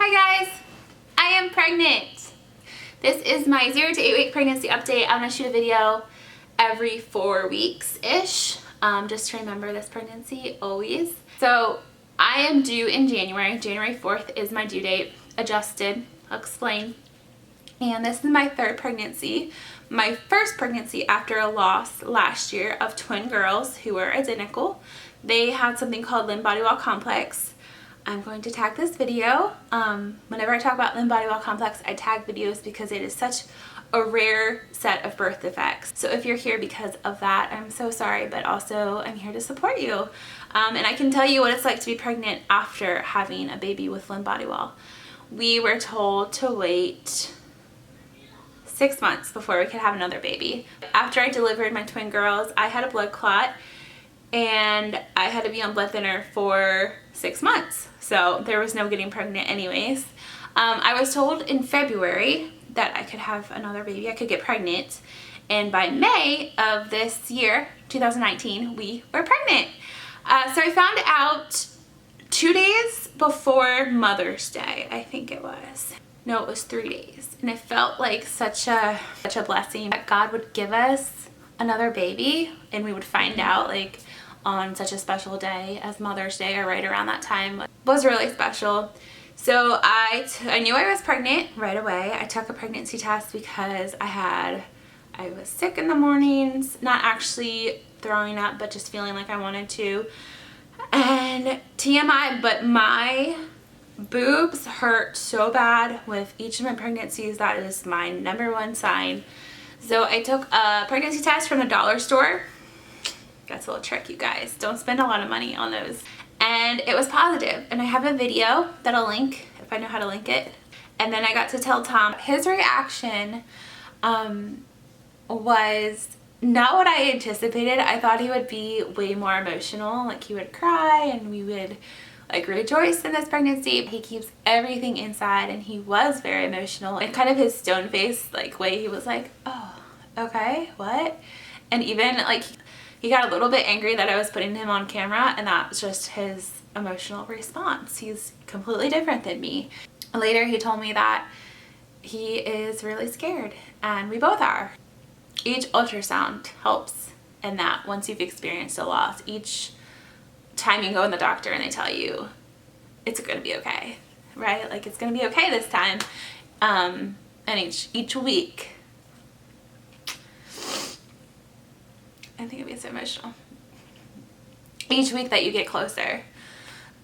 Hi guys, I am pregnant. This is my 0 to 8 week pregnancy update. I'm gonna shoot a video every 4 weeks-ish, just to remember this pregnancy always. So I am due in January. January 4th is my due date, adjusted, I'll explain. And this is my third pregnancy. My first pregnancy after a loss last year of twin girls who were identical. They had something called limb body wall complex. I'm going to tag this video. Whenever I talk about limb body wall complex, I tag videos because it is such a rare set of birth defects. So if you're here because of that, I'm so sorry, but also I'm here to support you. And I can tell you what it's like to be pregnant after having a baby with limb body wall. We were told to wait 6 months before we could have another baby. After I delivered my twin girls, I had a blood clot and I had to be on blood thinner for 6 months. So there was no getting pregnant anyways. I was told in February that I could have another baby, I could get pregnant. And by May of this year, 2019, we were pregnant. So I found out 2 days before Mother's Day, I think it was. No, it was 3 days. And it felt like such a blessing that God would give us another baby and we would find out like on such a special day as Mother's Day or right around that time. It was really special. So I knew I was pregnant right away. I took a pregnancy test because I was sick in the mornings, not actually throwing up, but just feeling like I wanted to. And TMI, but my boobs hurt so bad with each of my pregnancies. That is my #1 sign. So I took a pregnancy test from the dollar store. That's a little trick, you guys. Don't spend a lot of money on those. And it was positive. And I have a video that I'll link if I know how to link it. And then I got to tell Tom. His reaction was not what I anticipated. I thought he would be way more emotional. Like he would cry and we would like rejoice in this pregnancy. He keeps everything inside and he was very emotional. And kind of his stone face like way, he was like, oh, okay, what? And even like he got a little bit angry that I was putting him on camera, and that's just his emotional response. He's completely different than me. Later he told me that he is really scared, and we both are. Each ultrasound helps in that once you've experienced a loss. Each time you go in the doctor and they tell you it's gonna be okay, right? Like it's gonna be okay this time. And each week, I think it gets so emotional. Each week that you get closer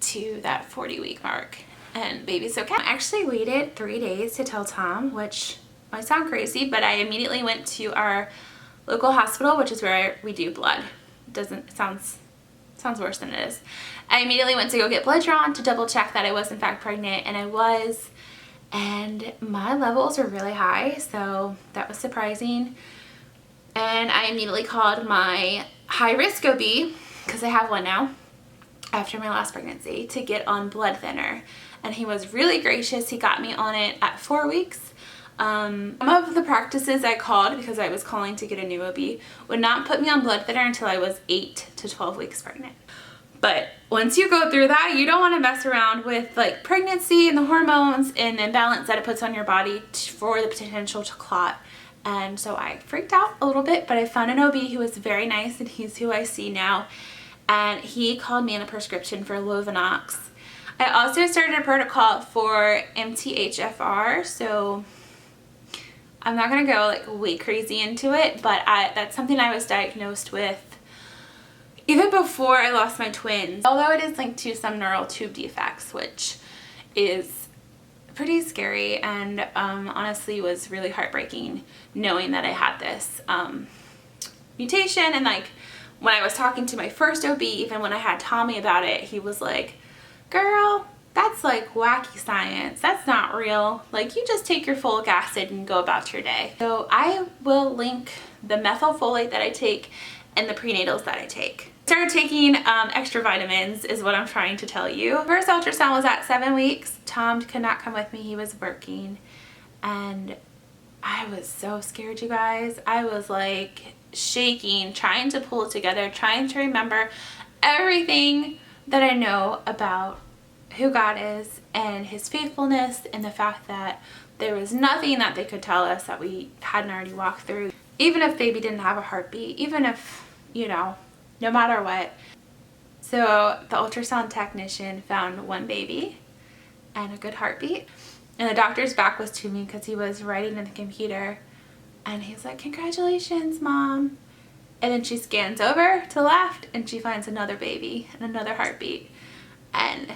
to that 40-week mark and baby's okay. I actually waited 3 days to tell Tom, which might sound crazy, but I immediately went to our local hospital, which is where we do blood. Sounds worse than it is. I immediately went to go get blood drawn to double check that I was in fact pregnant, and I was, and my levels were really high, so that was surprising. And I immediately called my high-risk OB, because I have one now, after my last pregnancy, to get on blood thinner. And he was really gracious. He got me on it at 4 weeks. Some of the practices I called, because I was calling to get a new OB, would not put me on blood thinner until I was 8 to 12 weeks pregnant. But once you go through that, you don't want to mess around with like pregnancy and the hormones and the imbalance that it puts on your body for the potential to clot. And so I freaked out a little bit, but I found an OB who was very nice, and he's who I see now. And he called me in a prescription for Lovenox. I also started a protocol for MTHFR, so I'm not gonna go like way crazy into it, but that's something I was diagnosed with even before I lost my twins. Although it is linked to some neural tube defects, which is pretty scary, and honestly was really heartbreaking knowing that I had this mutation. And like when I was talking to my first OB, even when I had Tommy about it, he was like, girl, that's like wacky science, that's not real, like you just take your folic acid and go about your day. So I will link the methylfolate that I take and the prenatals that I take. Started taking extra vitamins is what I'm trying to tell you. First ultrasound was at 7 weeks. Tom could not come with me, he was working, and I was so scared, you guys. I was like shaking, trying to pull it together, trying to remember everything that I know about who God is and his faithfulness, and the fact that there was nothing that they could tell us that we hadn't already walked through. Even if baby didn't have a heartbeat, even if, you know, no matter what. So the ultrasound technician found one baby and a good heartbeat. And the doctor's back was to me because he was writing in the computer. And he's like, "Congratulations, Mom." And then she scans over to the left and she finds another baby and another heartbeat. And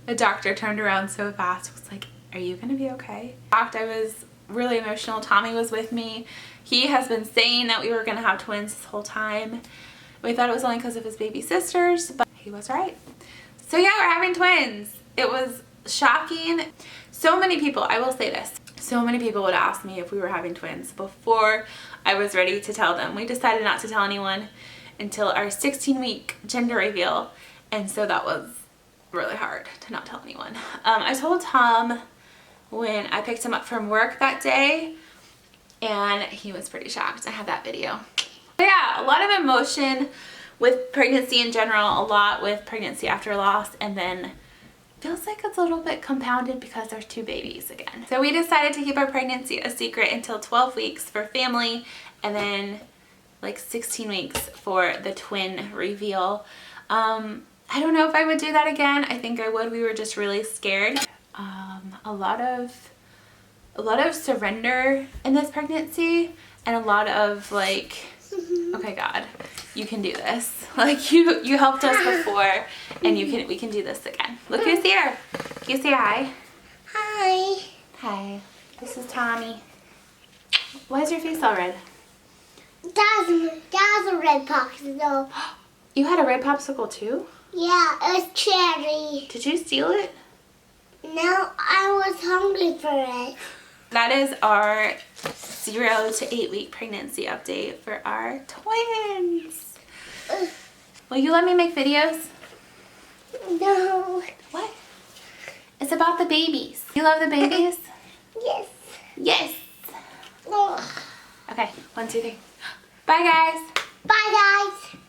the doctor turned around so fast, was like, "Are you gonna be okay?" I was really emotional. Tommy was with me. He has been saying that we were gonna have twins this whole time. We thought it was only because of his baby sisters, but he was right. So yeah, we're having twins. It was shocking. So many people, I will say this, so many people would ask me if we were having twins before I was ready to tell them. We decided not to tell anyone until our 16-week gender reveal, and so that was really hard to not tell anyone. I told Tom when I picked him up from work that day, and he was pretty shocked. I have that video. But yeah, a lot of emotion with pregnancy in general, a lot with pregnancy after loss, and then feels like it's a little bit compounded because there's two babies again. So we decided to keep our pregnancy a secret until 12 weeks for family, and then like 16 weeks for the twin reveal. I don't know if I would do that again. I think I would. We were just really scared. A lot of surrender in this pregnancy, and a lot of like, okay, God, you can do this. Like you helped us before, and we can do this again. Look who's here. Can you say hi? Hi. Hi. This is Tommy. Why is your face all red? That's a red popsicle. You had a red popsicle too? Yeah, it was cherry. Did you steal it? No, I was hungry for it. That is our 0 to 8 week pregnancy update for our twins. Will you let me make videos? No. What? It's about the babies. You love the babies? Yes. Yes. Oh. Okay, 1, 2, 3. Bye guys. Bye, guys.